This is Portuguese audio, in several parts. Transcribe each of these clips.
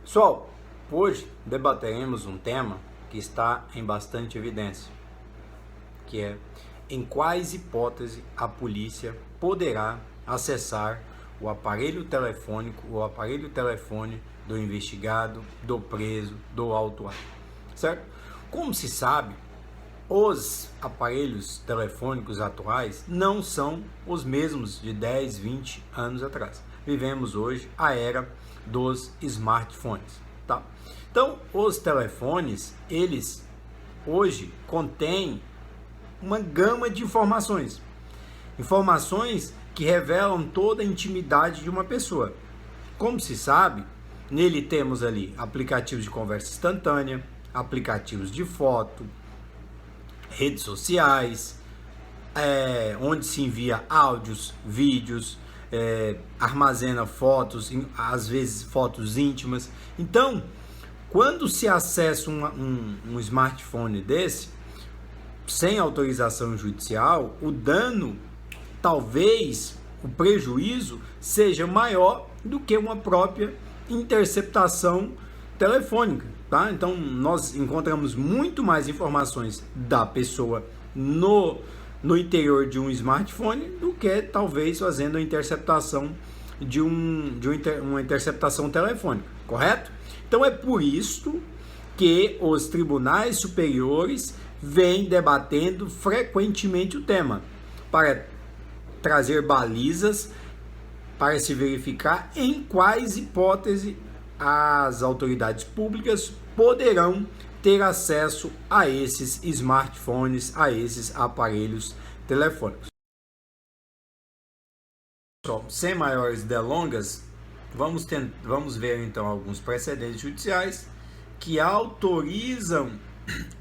Pessoal, hoje debateremos um tema que está em bastante evidência, que é em quais hipóteses a polícia poderá acessar o aparelho telefônico ou aparelho telefone do investigado, do preso, do autuado, certo? Como se sabe, os aparelhos telefônicos atuais não são os mesmos de 10, 20 anos atrás. Vivemos hoje a era dos smartphones, tá? Então, os telefones, eles hoje contêm uma gama de informações. Informações que revelam toda a intimidade de uma pessoa. Como se sabe, nele temos ali aplicativos de conversa instantânea, aplicativos de foto, redes sociais, onde se envia áudios, vídeos, armazena fotos, às vezes fotos íntimas. Então, quando se acessa um smartphone desse, sem autorização judicial, o dano, talvez o prejuízo, seja maior do que uma própria interceptação telefônica, tá? Então, nós encontramos muito mais informações da pessoa no interior de um smartphone do que talvez fazendo a interceptação de uma interceptação telefônica, correto? Então, é por isso que os tribunais superiores vêm debatendo frequentemente o tema, para trazer balizas para se verificar em quais hipóteses as autoridades públicas poderão ter acesso a esses smartphones, a esses aparelhos telefônicos. Sem maiores delongas, vamos ver então alguns precedentes judiciais que autorizam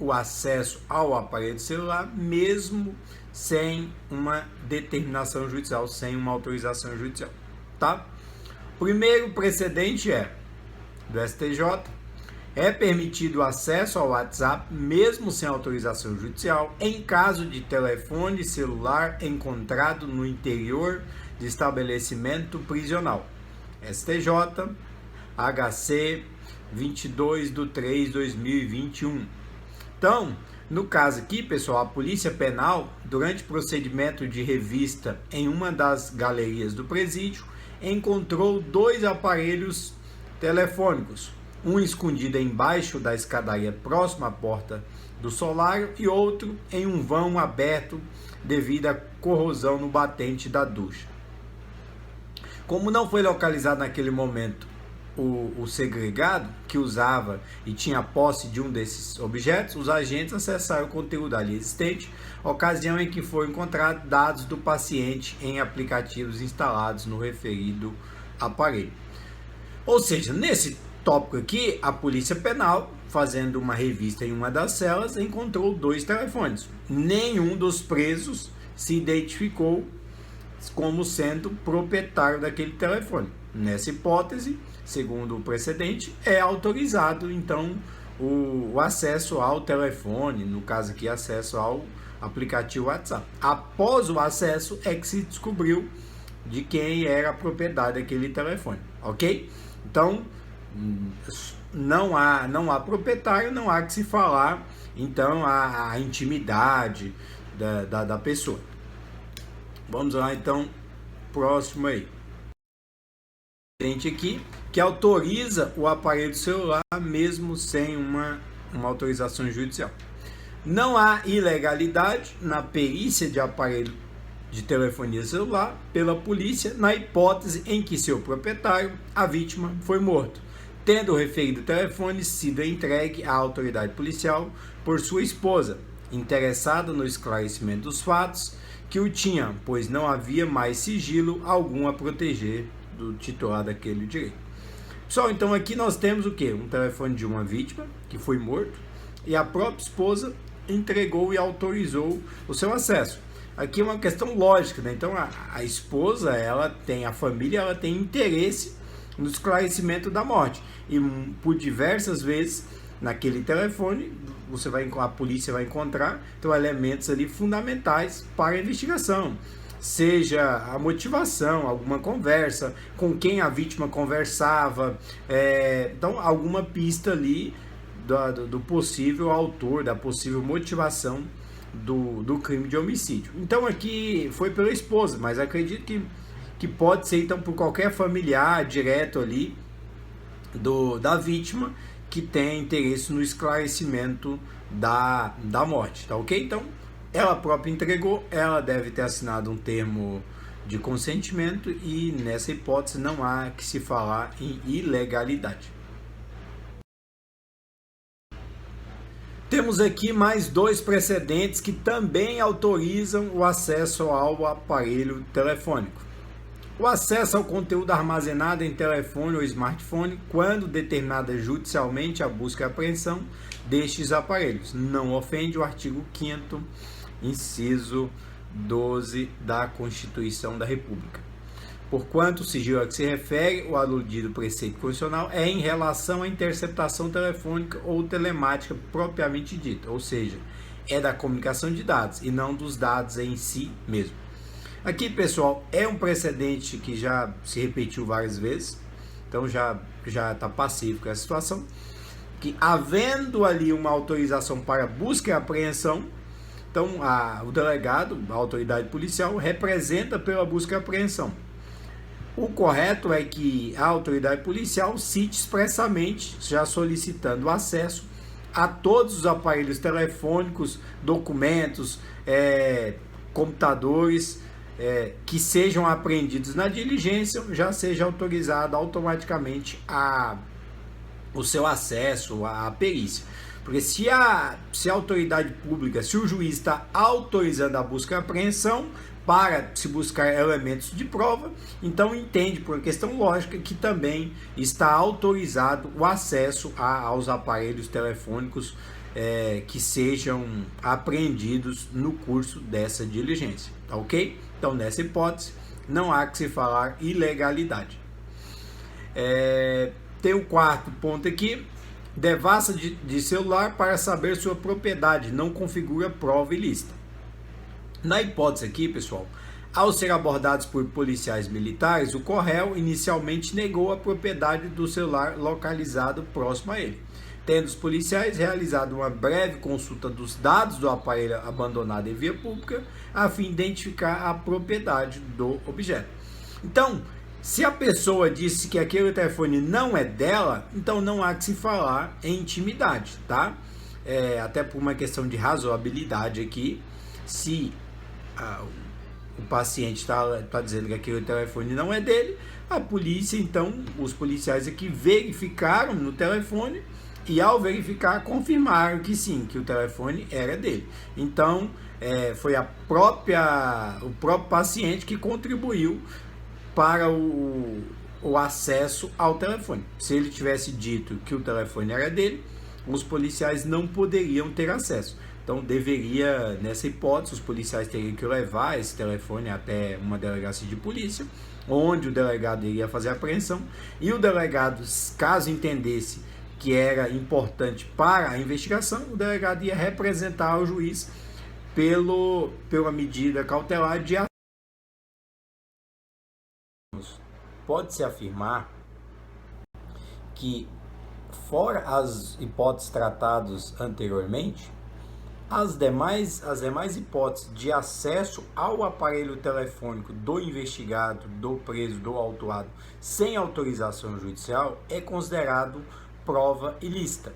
o acesso ao aparelho celular mesmo sem uma determinação judicial, sem uma autorização judicial, tá? O primeiro precedente é do STJ. É permitido o acesso ao WhatsApp mesmo sem autorização judicial em caso de telefone celular encontrado no interior de estabelecimento prisional. STJ HC 22/3/2021. Então, no caso aqui, pessoal, a Polícia Penal, durante procedimento de revista em uma das galerias do presídio, encontrou 2 aparelhos telefônicos, um escondido embaixo da escadaria próxima à porta do solário e outro em um vão aberto devido à corrosão no batente da ducha. Como não foi localizado naquele momento o segregado que usava e tinha posse de um desses objetos, os agentes acessaram o conteúdo ali existente, ocasião em que foram encontrados dados do paciente em aplicativos instalados no referido aparelho. Ou seja, nesse tópico aqui, a Polícia Penal, fazendo uma revista em uma das celas, encontrou 2 telefones. Nenhum dos presos se identificou como sendo proprietário daquele telefone. Nessa hipótese, segundo o precedente, é autorizado, então, o acesso ao telefone, no caso aqui, acesso ao aplicativo WhatsApp. Após o acesso, é que se descobriu de quem era a propriedade daquele telefone, ok? Então, não há proprietário, não há que se falar, então, a intimidade da pessoa. Vamos lá, então, próximo aí. Aqui, que autoriza o aparelho celular mesmo sem uma autorização judicial. Não há ilegalidade na perícia de aparelho de telefonia celular pela polícia na hipótese em que seu proprietário, a vítima, foi morto, tendo o referido telefone sido entregue à autoridade policial por sua esposa, interessada no esclarecimento dos fatos que o tinha, pois não havia mais sigilo algum a proteger do titular daquele direito. Pessoal, então aqui nós temos o que? Um telefone de uma vítima que foi morto e a própria esposa entregou e autorizou o seu acesso. Aqui é uma questão lógica, né? Então a esposa, a família, ela tem interesse no esclarecimento da morte e por diversas vezes naquele telefone a polícia vai encontrar então elementos ali fundamentais para a investigação. seja a motivação, alguma conversa, com quem a vítima conversava, então alguma pista ali do possível autor, da possível motivação do crime de homicídio. Então aqui foi pela esposa, mas acredito que pode ser então por qualquer familiar direto ali da vítima que tem interesse no esclarecimento da morte, tá ok? Então, ela própria entregou, ela deve ter assinado um termo de consentimento e nessa hipótese não há que se falar em ilegalidade. Temos aqui mais dois precedentes que também autorizam o acesso ao aparelho telefônico. O acesso ao conteúdo armazenado em telefone ou smartphone quando determinada judicialmente a busca e apreensão destes aparelhos. Não ofende o artigo 5º, inciso 12 da Constituição da República. Porquanto o sigilo a que se refere o aludido preceito constitucional é em relação à interceptação telefônica ou telemática propriamente dita, ou seja, é da comunicação de dados e não dos dados em si mesmo. Aqui, pessoal, é um precedente que já se repetiu várias vezes, então já está pacífico essa situação, que havendo ali uma autorização para busca e apreensão, então o delegado, a autoridade policial, representa pela busca e apreensão. O correto é que a autoridade policial cite expressamente, já solicitando o acesso a todos os aparelhos telefônicos, documentos, computadores, que sejam apreendidos na diligência, já seja autorizado automaticamente o seu acesso à perícia. Porque se a autoridade pública, se o juiz está autorizando a busca e apreensão para se buscar elementos de prova, então entende, por questão lógica, que também está autorizado o acesso aos aparelhos telefônicos que sejam apreendidos no curso dessa diligência, tá ok? Então, nessa hipótese, não há que se falar ilegalidade. Tem o quarto ponto aqui: devassa de celular para saber sua propriedade não configura prova ilícita. Na hipótese aqui, pessoal, ao ser abordados por policiais militares, o réu inicialmente negou a propriedade do celular localizado próximo a ele, tendo os policiais realizado uma breve consulta dos dados do aparelho abandonado em via pública, a fim de identificar a propriedade do objeto. Então, se a pessoa disse que aquele telefone não é dela, então não há que se falar em intimidade, tá? Até por uma questão de razoabilidade aqui, se o paciente está dizendo que aquele telefone não é dele, a polícia, então, os policiais aqui verificaram no telefone e ao verificar confirmaram que sim, que o telefone era dele. Então, foi o próprio paciente que contribuiu para o acesso ao telefone. Se ele tivesse dito que o telefone era dele, os policiais não poderiam ter acesso. Então, deveria, nessa hipótese, os policiais teriam que levar esse telefone até uma delegacia de polícia, onde o delegado iria fazer a apreensão, e o delegado, caso entendesse que era importante para a investigação, o delegado ia representar ao juiz pela medida cautelar de acesso. Pode-se afirmar que, fora as hipóteses tratadas anteriormente, as demais hipóteses de acesso ao aparelho telefônico do investigado, do preso, do autuado, sem autorização judicial, é considerado prova ilícita.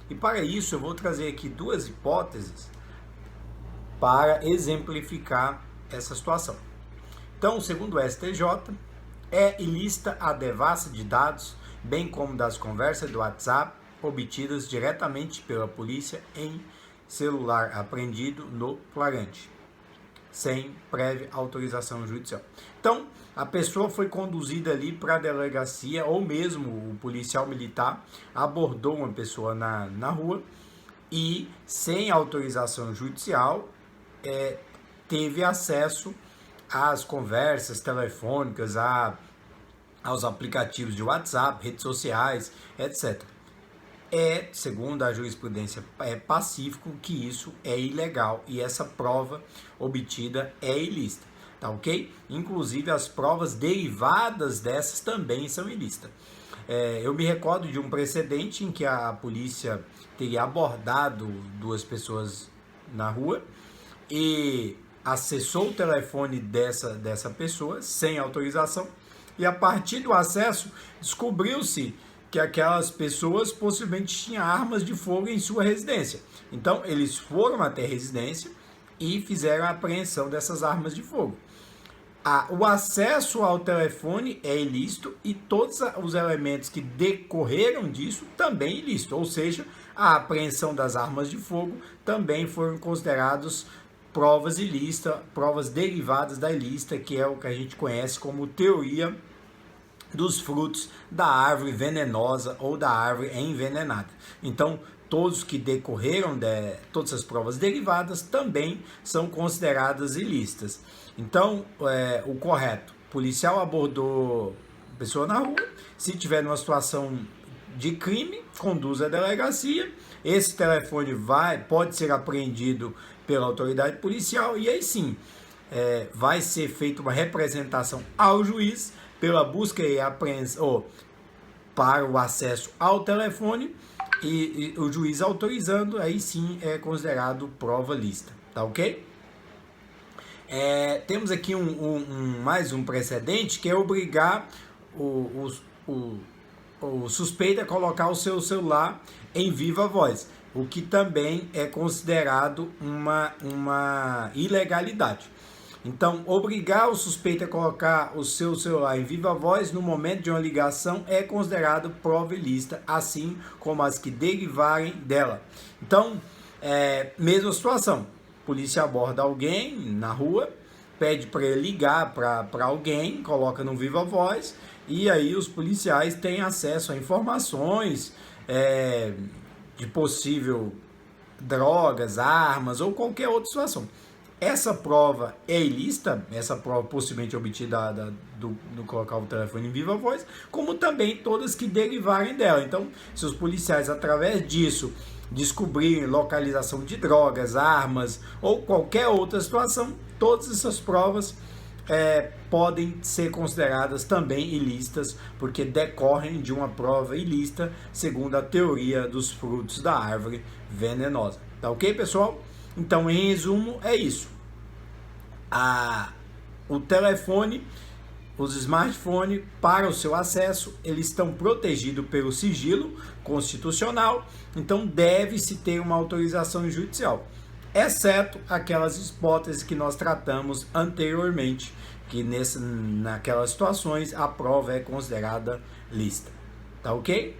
E para isso eu vou trazer aqui duas hipóteses para exemplificar essa situação. Então, segundo o STJ, é ilícita a devassa de dados, bem como das conversas do WhatsApp obtidas diretamente pela polícia em celular apreendido no flagrante, sem prévia autorização judicial. Então, a pessoa foi conduzida ali para a delegacia, ou mesmo o policial militar abordou uma pessoa na rua e, sem autorização judicial, teve acesso às conversas telefônicas, aos aplicativos de WhatsApp, redes sociais, etc. Segundo a jurisprudência, pacífico que isso é ilegal e essa prova obtida é ilícita. tá ok? Inclusive as provas derivadas dessas também são ilícitas. Eu me recordo de um precedente em que a polícia teria abordado duas pessoas na rua e acessou o telefone dessa pessoa sem autorização, e a partir do acesso descobriu-se que aquelas pessoas possivelmente tinham armas de fogo em sua residência. Então eles foram até a residência e fizeram a apreensão dessas armas de fogo. O acesso ao telefone é ilícito e todos os elementos que decorreram disso também ilícito, ou seja, a apreensão das armas de fogo também foram considerados provas ilícitas, provas derivadas da ilícita, que é o que a gente conhece como teoria dos frutos da árvore venenosa ou da árvore envenenada. Então, todos que decorreram todas as provas derivadas também são consideradas ilícitas. Então, o correto, o policial abordou a pessoa na rua, se tiver numa situação de crime, conduz à delegacia, esse telefone pode ser apreendido pela autoridade policial e aí sim, vai ser feita uma representação ao juiz pela busca e apreensão para o acesso ao telefone e o juiz autorizando, aí sim é considerado prova lícita, tá ok? Temos aqui mais um precedente que é obrigar o suspeito a colocar o seu celular em viva voz, o que também é considerado uma ilegalidade. Então, obrigar o suspeito a colocar o seu celular em viva voz no momento de uma ligação é considerado prova ilícita, assim como as que derivarem dela. Então, mesma situação, a polícia aborda alguém na rua, pede para ele ligar para alguém, coloca no viva voz, e aí os policiais têm acesso a informações de possível drogas, armas ou qualquer outra situação. Essa prova é ilícita, essa prova possivelmente obtida do colocar o telefone em viva voz, como também todas que derivarem dela. Então, se os policiais, através disso, descobrirem localização de drogas, armas ou qualquer outra situação, todas essas provas podem ser consideradas também ilícitas, porque decorrem de uma prova ilícita, segundo a teoria dos frutos da árvore venenosa. Tá ok, pessoal? Então, em resumo, é isso. O telefone, os smartphones, para o seu acesso, eles estão protegidos pelo sigilo constitucional, então deve-se ter uma autorização judicial, exceto aquelas hipóteses que nós tratamos anteriormente, que naquelas situações a prova é considerada lícita. Tá ok?